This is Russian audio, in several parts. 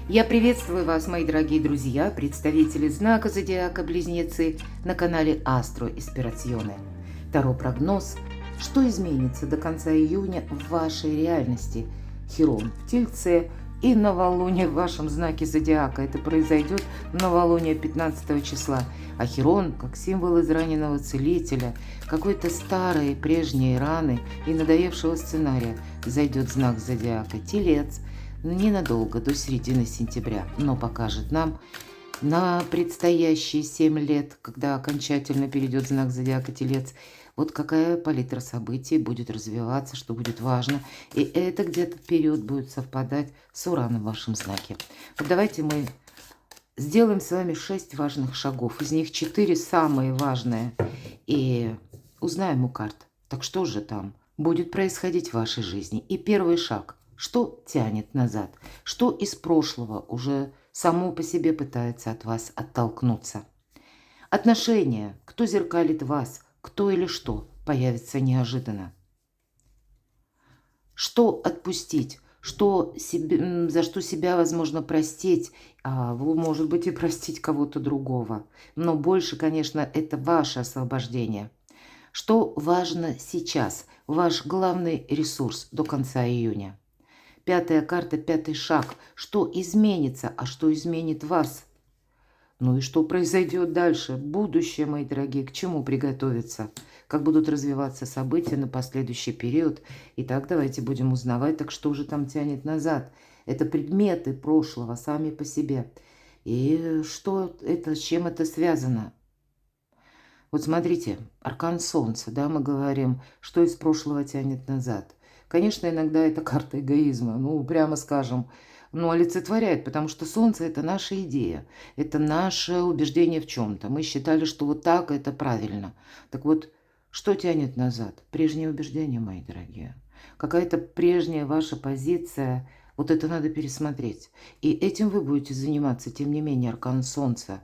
Я приветствую вас, мои дорогие друзья, представители знака Зодиака Близнецы на канале Астро Испирационе. Таро прогноз, что изменится до конца июня в вашей реальности. Хирон в Тельце и новолуние в вашем знаке Зодиака. Это произойдет новолуние 15 числа. А Хирон, как символ израненного целителя, какой-то старой прежние раны и надоевшего сценария, зайдет в знак Зодиака Телец ненадолго, до середины сентября, но покажет нам на предстоящие 7 лет, когда окончательно перейдет знак Зодиака Телец, вот какая палитра событий будет развиваться, что будет важно. И это где-то период будет совпадать с Ураном в вашем знаке. Вот давайте мы сделаем с вами 6 важных шагов. Из них 4 самые важные. И узнаем у карт, так что же там будет происходить в вашей жизни. И первый шаг. Что тянет назад? Что из прошлого уже само по себе пытается от вас оттолкнуться? Отношения. Кто зеркалит вас? Кто или что появится неожиданно? Что отпустить? За что себя возможно простить? Вы, может быть, и простить кого-то другого. Но больше, конечно, это ваше освобождение. Что важно сейчас? Ваш главный ресурс до конца июня. Пятая карта, пятый шаг. Что изменится, а что изменит вас? Ну и что произойдет дальше? Будущее, мои дорогие, к чему приготовиться? Как будут развиваться события на последующий период? Итак, давайте будем узнавать, так что же там тянет назад? Это предметы прошлого сами по себе. И что это, с чем это связано? Вот смотрите, аркан Солнца, да, мы говорим, что из прошлого тянет назад. Конечно, иногда это карта эгоизма, ну, прямо скажем, но олицетворяет, потому что Солнце – это наша идея, это наше убеждение в чем-то. Мы считали, что вот так это правильно. Так вот, что тянет назад? Прежние убеждения, мои дорогие. Какая-то прежняя ваша позиция, вот это надо пересмотреть. И этим вы будете заниматься, тем не менее, аркан Солнца.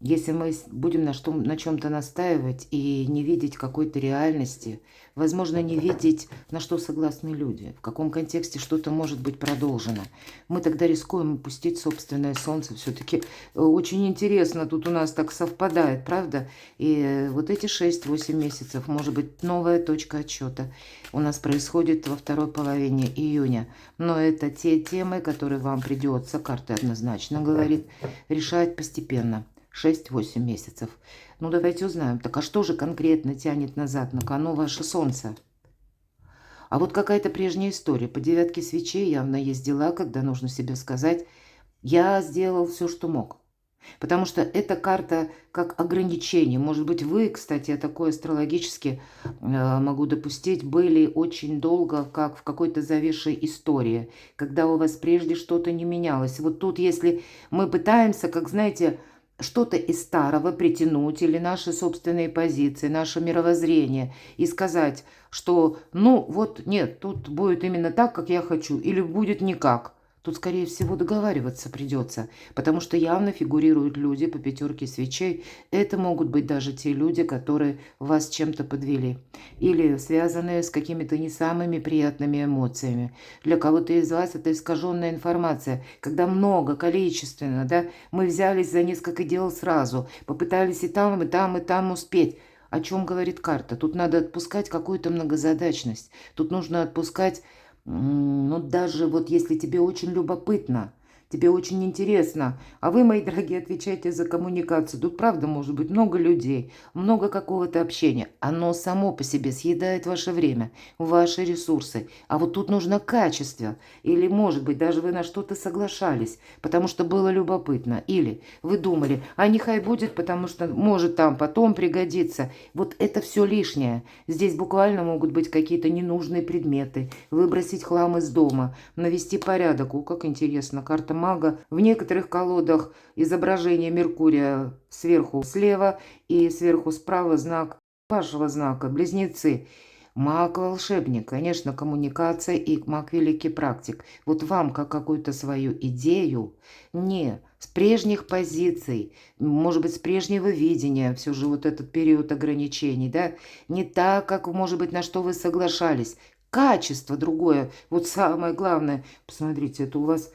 Если мы будем на чем-то настаивать и не видеть какой-то реальности, возможно, не видеть, на что согласны люди, в каком контексте что-то может быть продолжено, мы тогда рискуем упустить собственное солнце. Все-таки очень интересно, тут у нас так совпадает, правда? И вот эти 6-8 месяцев, может быть, новая точка отсчета у нас происходит во второй половине июня. Но это те темы, которые вам придется, карта однозначно говорит, решать постепенно. 6-8 месяцев. Ну, давайте узнаем. Так, а что же конкретно тянет назад? На кону ваше солнце. А вот какая-то прежняя история. По 9 свечей явно есть дела, когда нужно себе сказать, я сделал все, что мог. Потому что эта карта как ограничение. Может быть, вы, кстати, я такое астрологически могу допустить, были очень долго как в какой-то зависшей истории, когда у вас прежде что-то не менялось. Вот тут, если мы пытаемся, как, знаете, что-то из старого притянуть или наши собственные позиции, наше мировоззрение и сказать, что ну вот нет, тут будет именно так, как я хочу, или будет никак. Тут, скорее всего, договариваться придется, потому что явно фигурируют люди по 5 свечей. Это могут быть даже те люди, которые вас чем-то подвели или связанные с какими-то не самыми приятными эмоциями. Для кого-то из вас это искаженная информация, когда много, количественно, да, мы взялись за несколько дел сразу, попытались и там, и там, и там успеть. О чем говорит карта? Тут надо отпускать какую-то многозадачность. Тут нужно отпускать, ну, даже вот если тебе очень любопытно, тебе очень интересно, а вы, мои дорогие, отвечаете за коммуникацию. Тут, правда, может быть много людей, много какого-то общения. Оно само по себе съедает ваше время, ваши ресурсы. А вот тут нужно качество. Или, может быть, даже вы на что-то соглашались, потому что было любопытно. Или вы думали, а нехай будет, потому что может там потом пригодится. Вот это все лишнее. Здесь буквально могут быть какие-то ненужные предметы. Выбросить хлам из дома, навести порядок. О, как интересно, карта мага. В некоторых колодах изображение Меркурия сверху слева и сверху справа знак вашего знака, близнецы. Маг-волшебник, конечно, коммуникация и маг-великий практик. Вот вам, как какую-то свою идею, не с прежних позиций, может быть, с прежнего видения, все же вот этот период ограничений, да, не так, как, может быть, на что вы соглашались. Качество другое, вот самое главное. Посмотрите, это у вас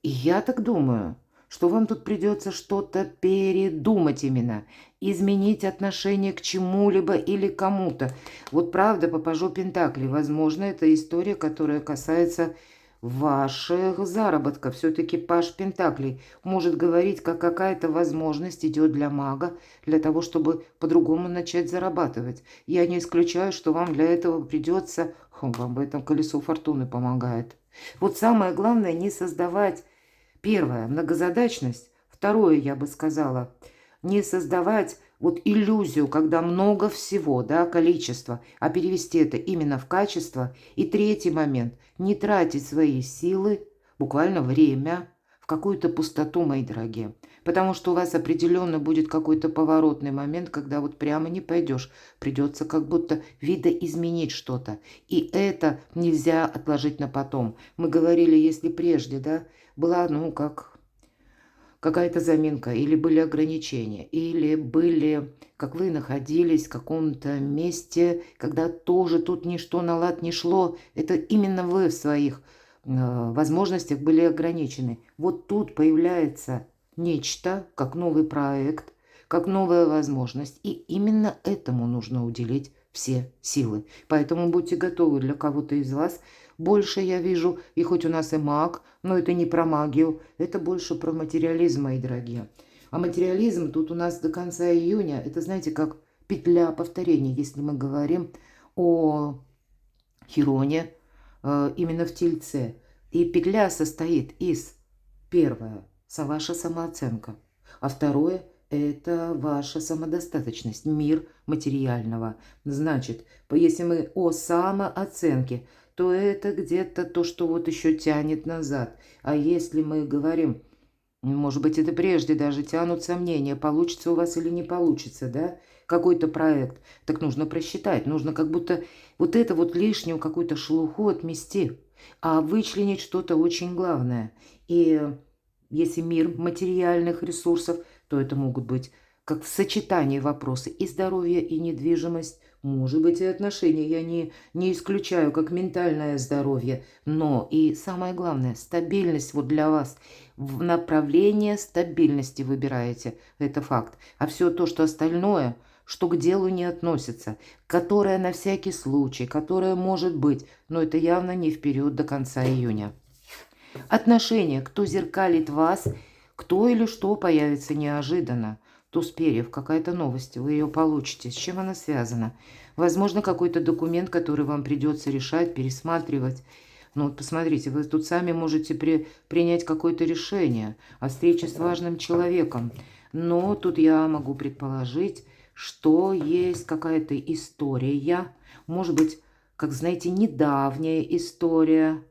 И я так думаю, что вам тут придется что-то передумать именно, изменить отношение к чему-либо или кому-то. Вот правда, по пажу Пентаклей, возможно, это история, которая касается ваших заработков. Все-таки паж Пентаклей может говорить, как какая-то возможность идет для мага, для того, чтобы по-другому начать зарабатывать. Я не исключаю, что вам для этого придется... Вам в этом колесо фортуны помогает. Вот самое главное не создавать... Первое, многозадачность. Второе, я бы сказала, не создавать вот иллюзию, когда много всего, да, количество, а перевести это именно в качество. И третий момент, не тратить свои силы, буквально время, в какую-то пустоту, мои дорогие. Потому что у вас определенно будет какой-то поворотный момент, когда вот прямо не пойдешь. Придется как будто видоизменить что-то. И это нельзя отложить на потом. Мы говорили, если прежде, да, была, ну, как какая-то заминка, или были ограничения, или были, как вы находились в каком-то месте, когда тоже тут ничто на лад не шло. Это именно вы в своих возможностях были ограничены. Вот тут появляется нечто, как новый проект, как новая возможность. И именно этому нужно уделить все силы. Поэтому будьте готовы, для кого-то из вас больше я вижу, и хоть у нас и маг, но это не про магию, это больше про материализм, мои дорогие. А материализм тут у нас до конца июня, это, знаете, как петля повторения, если мы говорим о Хироне, именно в Тельце. И петля состоит из, первое, ваша самооценка, а второе, это ваша самодостаточность, мир материального. Значит, если мы о самооценке, то это где-то то, что вот еще тянет назад. А если мы говорим, может быть, это прежде даже тянут сомнения, получится у вас или не получится, да, какой-то проект, так нужно просчитать, нужно как будто вот это вот лишнюю какую-то шелуху отмести, а вычленить что-то очень главное. И если мир материальных ресурсов, то это могут быть как в сочетании вопросы и здоровье, и недвижимость, может быть, и отношения. Я не исключаю как ментальное здоровье, но и самое главное, стабильность вот для вас. В направление стабильности выбираете, это факт. А все то, что остальное, что к делу не относится, которое на всякий случай, которое может быть, но это явно не вперед до конца июня. Отношения, кто зеркалит вас, кто или что появится неожиданно. Туз перьев, какая-то новость, вы ее получите. С чем она связана? Возможно, какой-то документ, который вам придется решать, пересматривать. Ну вот посмотрите, вы тут сами можете принять какое-то решение о встрече с важным человеком. Но тут я могу предположить, что есть какая-то история, может быть, как знаете, недавняя история,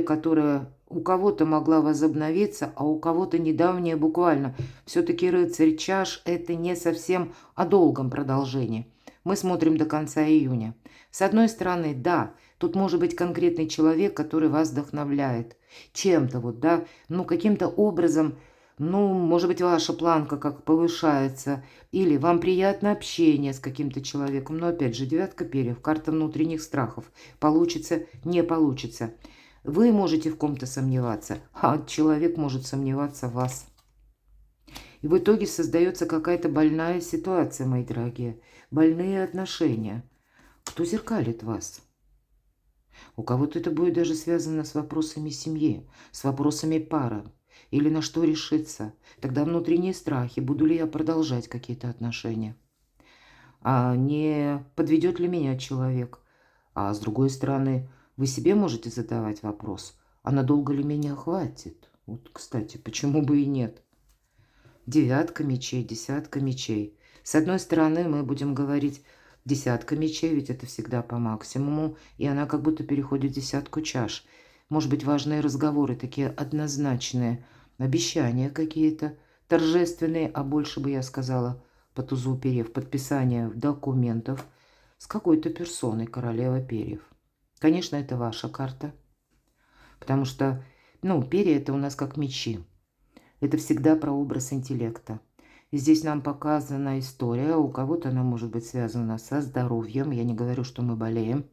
которая у кого-то могла возобновиться, а у кого-то недавняя буквально. Все-таки рыцарь чаш – это не совсем о долгом продолжении. Мы смотрим до конца июня. С одной стороны, да, тут может быть конкретный человек, который вас вдохновляет чем-то, вот, да, ну, каким-то образом, ну, может быть, ваша планка как повышается, или вам приятно общение с каким-то человеком. Но, опять же, девятка перьев, карта внутренних страхов. Получится, не получится. Вы можете в ком-то сомневаться, а человек может сомневаться в вас. И в итоге создается какая-то больная ситуация, мои дорогие. Больные отношения. Кто зеркалит вас? У кого-то это будет даже связано с вопросами семьи, с вопросами пары. Или на что решиться. Тогда внутренние страхи. Буду ли я продолжать какие-то отношения? А не подведет ли меня человек? А с другой стороны, вы себе можете задавать вопрос, а надолго ли меня хватит? Вот, кстати, почему бы и нет? Девятка мечей, десятка мечей. С одной стороны, мы будем говорить десятка мечей, ведь это всегда по максимуму, и она как будто переходит в десятку чаш. Может быть, важные разговоры, такие однозначные, обещания какие-то, торжественные, а больше бы я сказала, по тузу перьев, подписание документов с какой-то персоной, королева перьев. Конечно, это ваша карта, потому что, ну, перья это у нас как мечи. Это всегда про образ интеллекта. И здесь нам показана история, у кого-то она может быть связана со здоровьем. Я не говорю, что мы болеем,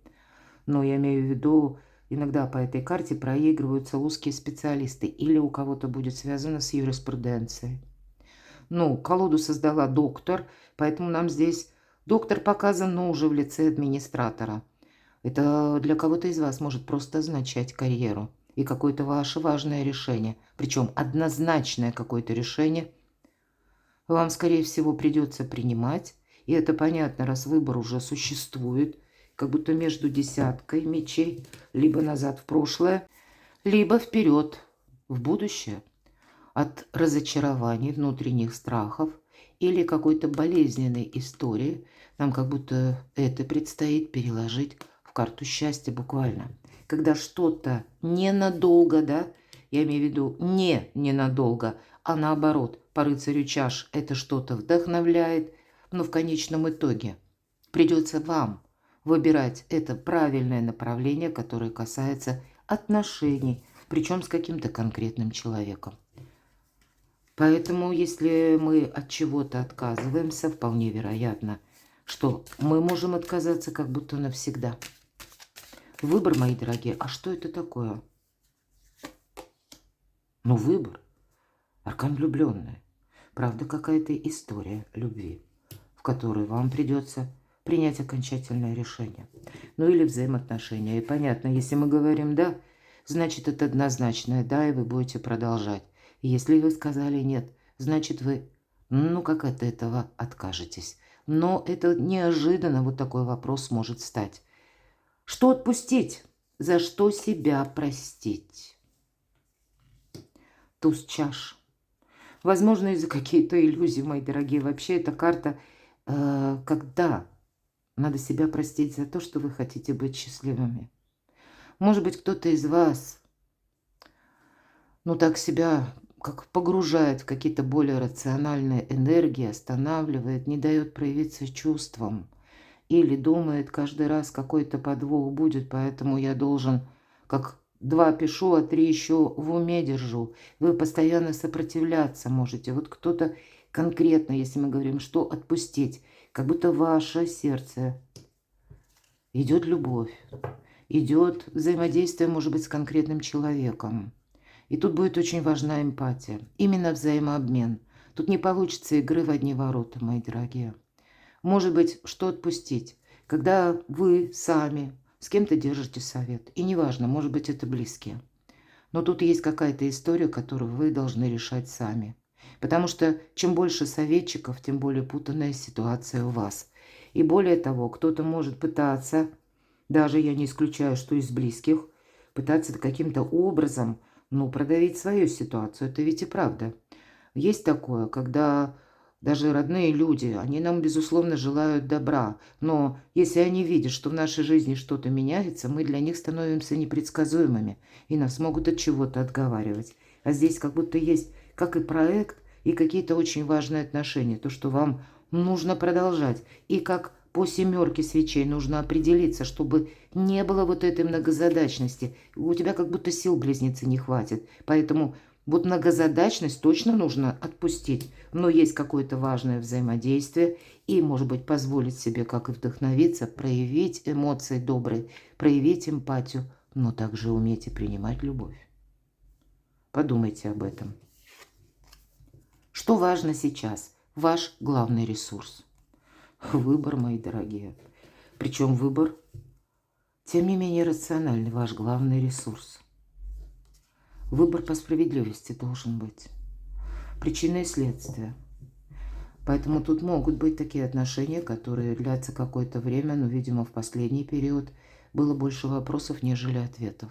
но я имею в виду иногда по этой карте проигрываются узкие специалисты или у кого-то будет связано с юриспруденцией. Ну, колоду создала доктор, поэтому нам здесь доктор показан, но уже в лице администратора. Это для кого-то из вас может просто означать карьеру и какое-то ваше важное решение, причем однозначное какое-то решение вам, скорее всего, придется принимать. И это понятно, раз выбор уже существует, как будто между десяткой мечей, либо назад в прошлое, либо вперед в будущее. От разочарований, внутренних страхов или какой-то болезненной истории нам как будто это предстоит переложить в карту счастья буквально. Когда что-то ненадолго, да, я имею в виду не ненадолго, а наоборот, по рыцарю чаш это что-то вдохновляет, но в конечном итоге придется вам выбирать это правильное направление, которое касается отношений, причем с каким-то конкретным человеком. Поэтому, если мы от чего-то отказываемся, вполне вероятно, что мы можем отказаться как будто навсегда. Выбор, мои дорогие, а что это такое? Ну, выбор. Аркан влюбленная. Правда, какая-то история любви, в которой вам придется принять окончательное решение. Ну, или взаимоотношения. И понятно, если мы говорим «да», значит, это однозначное «да», и вы будете продолжать. Если вы сказали «нет», значит, вы, ну, как от этого откажетесь. Но это неожиданно вот такой вопрос может стать. Что отпустить? За что себя простить? Туз чаш. Возможно, из-за какие-то иллюзии, мои дорогие. Вообще, эта карта, когда надо себя простить за то, что вы хотите быть счастливыми. Может быть, кто-то из вас, ну, так себя как погружает в какие-то более рациональные энергии, останавливает, не дает проявиться чувствам. Или думает каждый раз какой-то подвох будет, поэтому я должен, как 2 пишу, а 3 еще в уме держу. Вы постоянно сопротивляться можете. Вот кто-то конкретно, если мы говорим, что отпустить, как будто ваше сердце идет любовь, идет взаимодействие, может быть, с конкретным человеком. И тут будет очень важна эмпатия, именно взаимообмен. Тут не получится игры в одни ворота, мои дорогие. Может быть, что отпустить, когда вы сами с кем-то держите совет. И неважно, может быть, это близкие. Но тут есть какая-то история, которую вы должны решать сами. Потому что чем больше советчиков, тем более путанная ситуация у вас. И более того, кто-то может пытаться, даже я не исключаю, что из близких, пытаться каким-то образом, ну, продавить свою ситуацию. Это ведь и правда. Есть такое, когда даже родные люди, они нам, безусловно, желают добра. Но если они видят, что в нашей жизни что-то меняется, мы для них становимся непредсказуемыми. И нас могут от чего-то отговаривать. А здесь как будто есть как и проект, и какие-то очень важные отношения. То, что вам нужно продолжать. И как по 7 свечей нужно определиться, чтобы не было вот этой многозадачности. У тебя как будто сил, близнецы, не хватит. Поэтому вот многозадачность точно нужно отпустить. Но есть какое-то важное взаимодействие. И, может быть, позволить себе, как и вдохновиться, проявить эмоции добрые, проявить эмпатию, но также уметь и принимать любовь. Подумайте об этом. Что важно сейчас? Ваш главный ресурс. Выбор, мои дорогие. Причем выбор, тем не менее, рациональный, ваш главный ресурс. Выбор по справедливости должен быть. Причина и следствие. Поэтому тут могут быть такие отношения, которые длятся какое-то время, но, видимо, в последний период было больше вопросов, нежели ответов.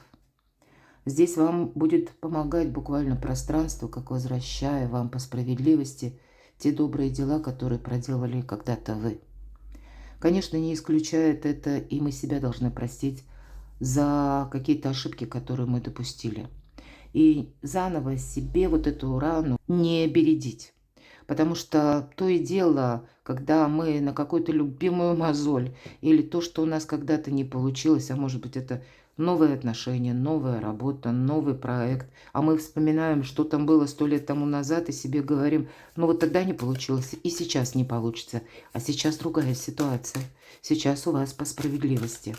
Здесь вам будет помогать буквально пространство, как возвращая вам по справедливости те добрые дела, которые проделали когда-то вы. Конечно, не исключает это, и мы себя должны простить за какие-то ошибки, которые мы допустили. И заново себе вот эту рану не бередить. Потому что то и дело, когда мы на какую-то любимую мозоль или то, что у нас когда-то не получилось, а может быть это новые отношения, новая работа, новый проект, а мы вспоминаем, что там было 100 лет тому назад и себе говорим, ну вот тогда не получилось и сейчас не получится, а сейчас другая ситуация, сейчас у вас по справедливости.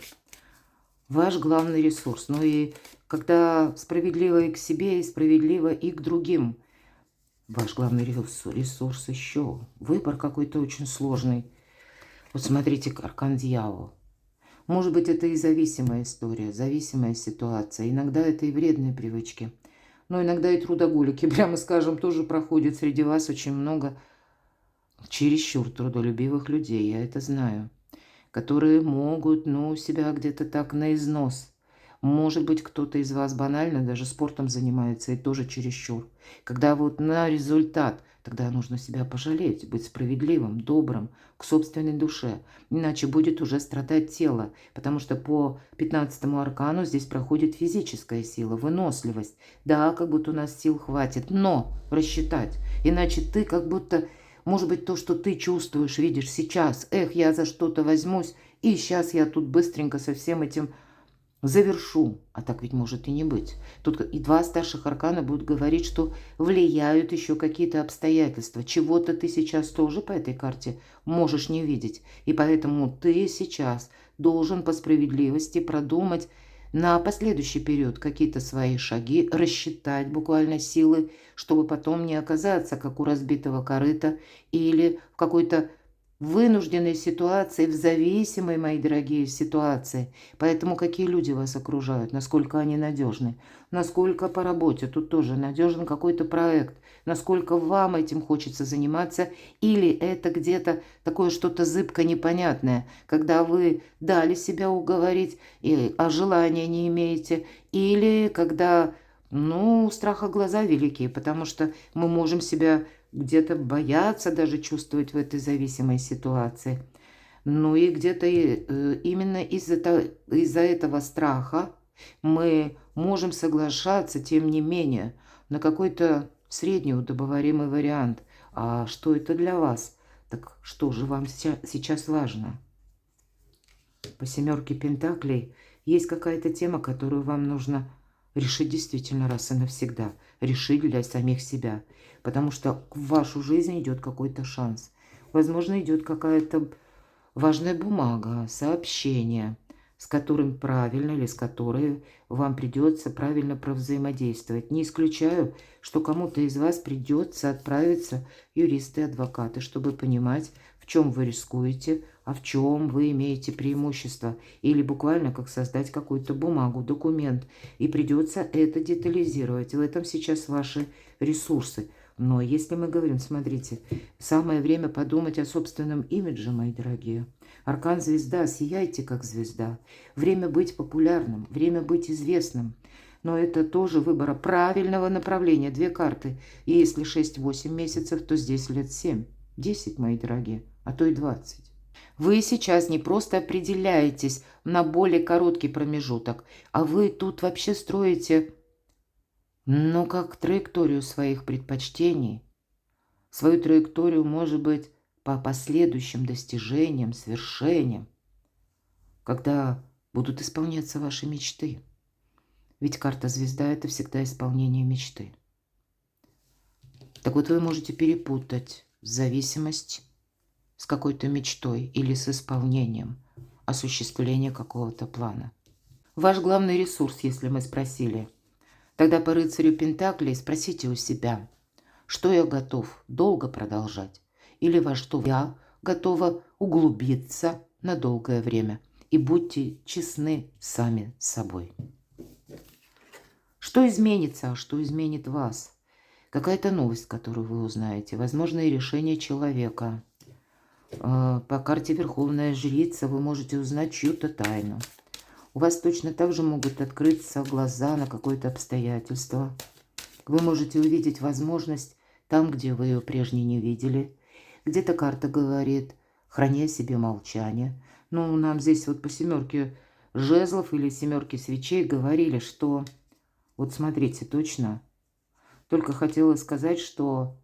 Ваш главный ресурс. Ну и когда справедливо и к себе, и справедливо и к другим. Ваш главный ресурс еще. Выбор какой-то очень сложный. Вот смотрите, аркан дьявол. Может быть, это и зависимая история, зависимая ситуация. Иногда это и вредные привычки. Но иногда и трудоголики, прямо скажем, тоже проходят среди вас очень много чересчур трудолюбивых людей, я это знаю, которые могут, ну, себя где-то так на износ. Может быть, кто-то из вас банально даже спортом занимается и тоже чересчур. Когда вот на результат, тогда нужно себя пожалеть, быть справедливым, добрым к собственной душе. Иначе будет уже страдать тело, потому что по 15-му аркану здесь проходит физическая сила, выносливость. Да, как будто у нас сил хватит, но рассчитать. Иначе ты как будто, может быть, то, что ты чувствуешь, видишь сейчас, эх, я за что-то возьмусь, и сейчас я тут быстренько со всем этим завершу, а так ведь может и не быть. Тут и два старших аркана будут говорить, что влияют еще какие-то обстоятельства. Чего-то ты сейчас тоже по этой карте можешь не видеть. И поэтому ты сейчас должен по справедливости продумать на последующий период какие-то свои шаги, рассчитать буквально силы, чтобы потом не оказаться как у разбитого корыта или в какой-то вынужденной ситуации, в зависимой, мои дорогие, ситуации. Поэтому какие люди вас окружают, насколько они надежны, насколько по работе тут тоже надежен какой-то проект, насколько вам этим хочется заниматься, или это где-то такое что-то зыбко непонятное, когда вы дали себя уговорить, а желания не имеете, или когда, ну, страха глаза великие, потому что мы можем себя где-то бояться даже чувствовать в этой зависимой ситуации. Ну и где-то именно из-за этого страха мы можем соглашаться, тем не менее, на какой-то средний удобоваримый вариант. А что это для вас? Так что же вам сейчас важно? По 7 пентаклей есть какая-то тема, которую вам нужно решить действительно раз и навсегда. Решить для самих себя. Потому что в вашу жизнь идет какой-то шанс. Возможно, идет какая-то важная бумага, сообщение, с которым правильно или с которой вам придется правильно провзаимодействовать. Не исключаю, что кому-то из вас придется отправиться юристы и адвокаты, чтобы понимать, в чем вы рискуете, а в чем вы имеете преимущество. Или буквально как создать какую-то бумагу, документ. И придется это детализировать. В этом сейчас ваши ресурсы. Но если мы говорим, смотрите, самое время подумать о собственном имидже, мои дорогие. Аркан звезда, сияйте как звезда. Время быть популярным, время быть известным. Но это тоже выбора правильного направления. 2 карты. И если 6-8 месяцев, то здесь лет 7. 10, мои дорогие, а то и 20. Вы сейчас не просто определяетесь на более короткий промежуток, а вы тут вообще строите, ну, как траекторию своих предпочтений. Свою траекторию, может быть, по последующим достижениям, свершениям, когда будут исполняться ваши мечты. Ведь карта звезда – это всегда исполнение мечты. Так вот, вы можете перепутать зависимость с какой-то мечтой или с исполнением, осуществления какого-то плана. Ваш главный ресурс, если мы спросили. Тогда по рыцарю Пентаклей спросите у себя, что я готов долго продолжать, или во что я готова углубиться на долгое время. И будьте честны сами с собой. Что изменится, а что изменит вас? Какая-то новость, которую вы узнаете, возможно, и решение человека. По карте Верховная Жрица вы можете узнать чью-то тайну. У вас точно так же могут открыться глаза на какое-то обстоятельство. Вы можете увидеть возможность там, где вы ее прежде не видели. Где-то карта говорит, храни о себе молчание. Ну, нам здесь вот по 7 жезлов или 7 свечей говорили, что... Вот смотрите, точно. Только хотела сказать, что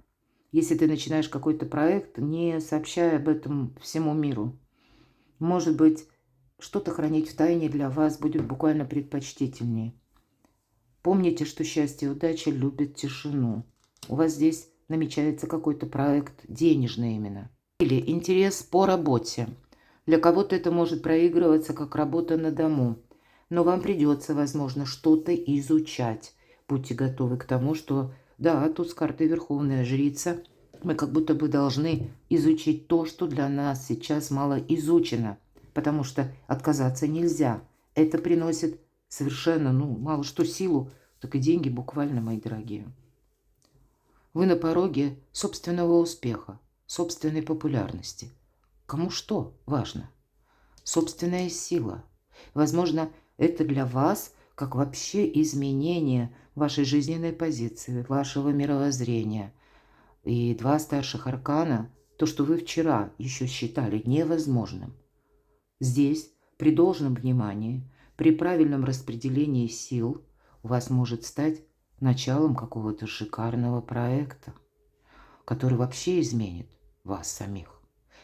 если ты начинаешь какой-то проект, не сообщай об этом всему миру. Может быть, что-то хранить в тайне для вас будет буквально предпочтительнее. Помните, что счастье и удача любят тишину. У вас здесь намечается какой-то проект, денежный именно. Или интерес по работе. Для кого-то это может проигрываться как работа на дому. Но вам придется, возможно, что-то изучать. Будьте готовы к тому, что, да, тут с картой Верховная Жрица, мы как будто бы должны изучить то, что для нас сейчас мало изучено, потому что отказаться нельзя. Это приносит совершенно, мало что силу, так и деньги буквально, мои дорогие. Вы на пороге собственного успеха, собственной популярности. Кому что важно? Собственная сила. Возможно, это для вас как вообще изменение вашей жизненной позиции, вашего мировоззрения. И два старших аркана, то, что вы вчера еще считали невозможным. Здесь, при должном внимании, при правильном распределении сил, у вас может стать началом какого-то шикарного проекта, который вообще изменит вас самих.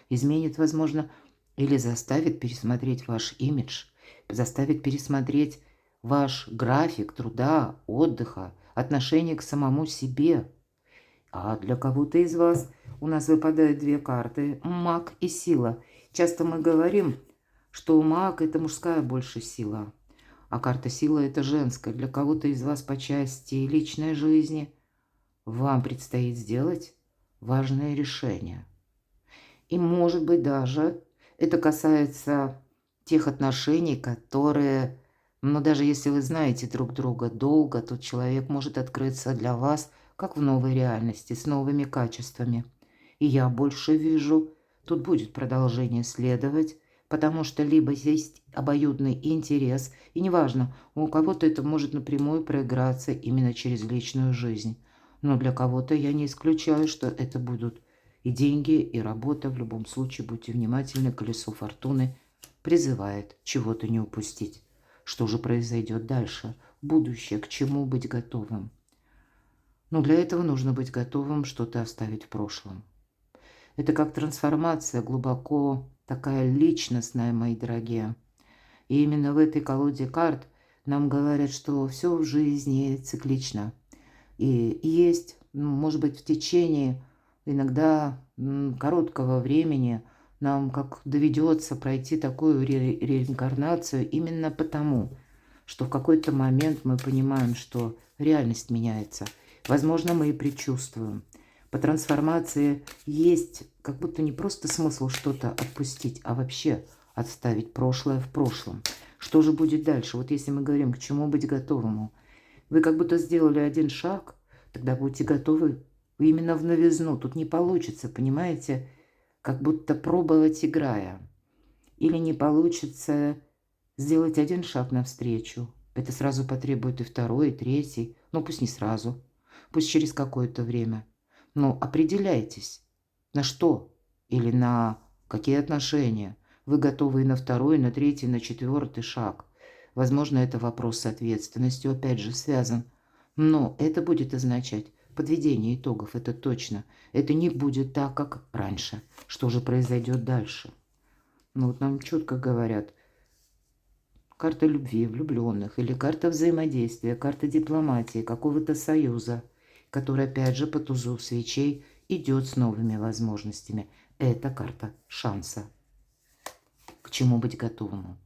Изменит, возможно, или заставит пересмотреть ваш имидж, заставит пересмотреть ваш график труда, отдыха, отношение к самому себе. А для кого-то из вас у нас выпадают две карты – маг и сила. Часто мы говорим, что маг – это мужская больше сила, а карта сила – это женская. Для кого-то из вас по части личной жизни вам предстоит сделать важное решение. И, может быть, даже это касается тех отношений, которые, даже если вы знаете друг друга долго, тот человек может открыться для вас как в новой реальности, с новыми качествами. И я больше вижу, тут будет продолжение следовать, потому что либо есть обоюдный интерес, и неважно, у кого-то это может напрямую проиграться именно через личную жизнь. Но для кого-то я не исключаю, что это будут и деньги, и работа. В любом случае, будьте внимательны, колесо фортуны призывает чего-то не упустить. Что же произойдет дальше? Будущее, к чему быть готовым? Для этого нужно быть готовым что-то оставить в прошлом. Это как трансформация, глубоко такая личностная, мои дорогие. И именно в этой колоде карт нам говорят, что все в жизни циклично. И есть, может быть, в течение иногда короткого времени нам как доведется пройти такую реинкарнацию именно потому, что в какой-то момент мы понимаем, что реальность меняется. Возможно, мы и предчувствуем. По трансформации есть как будто не просто смысл что-то отпустить, а вообще отставить прошлое в прошлом. Что же будет дальше? Вот если мы говорим, к чему быть готовому. Вы как будто сделали один шаг, тогда будьте готовы именно в новизну. Тут не получится, понимаете, как будто пробовать играя. Или не получится сделать один шаг навстречу. Это сразу потребует и второй, и третий. Пусть не сразу, пусть через какое-то время. Но определяйтесь, на что или на какие отношения. Вы готовы и на второй, и на третий, и на четвертый шаг. Возможно, это вопрос с ответственностью, опять же, связан. Но это будет означать подведение итогов, это точно. Это не будет так, как раньше. Что же произойдет дальше? Нам четко говорят. Карта любви, влюбленных, или карта взаимодействия, карта дипломатии, какого-то союза, который, опять же, по тузу свечей идет с новыми возможностями. Это карта шанса. К чему быть готовому?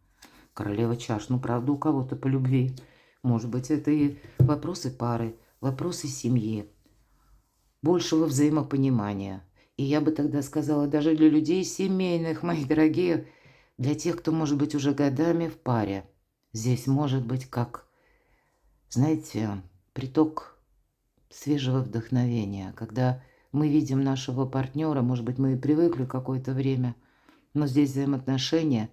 Королева чаш. Правда, у кого-то по любви. Может быть, это и вопросы пары, вопросы семьи, большего взаимопонимания. И я бы тогда сказала, даже для людей семейных, мои дорогие, для тех, кто, может быть, уже годами в паре. Здесь может быть как, знаете, приток свежего вдохновения, когда мы видим нашего партнера, может быть, мы и привыкли какое-то время, но здесь взаимоотношения,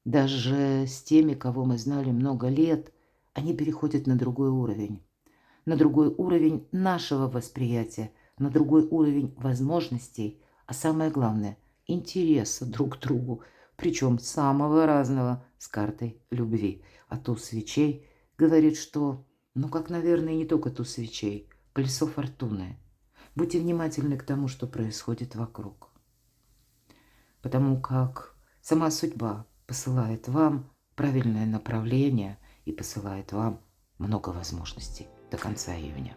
даже с теми, кого мы знали много лет, они переходят на другой уровень нашего восприятия, на другой уровень возможностей, а самое главное – интереса друг к другу, причем самого разного, с картой любви. А туз свечей говорит, что, как, наверное, не только туз свечей, колесо фортуны. Будьте внимательны к тому, что происходит вокруг. Потому как сама судьба посылает вам правильное направление и посылает вам много возможностей до конца июня.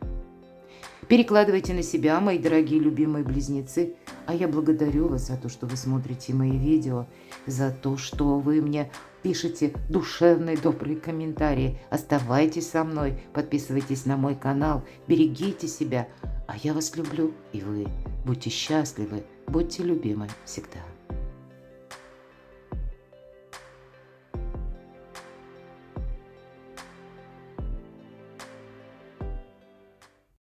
Перекладывайте на себя, мои дорогие любимые близнецы. А я благодарю вас за то, что вы смотрите мои видео, за то, что вы мне пишите душевные, добрые комментарии. Оставайтесь со мной, подписывайтесь на мой канал, берегите себя. А я вас люблю, и вы будьте счастливы, будьте любимы всегда.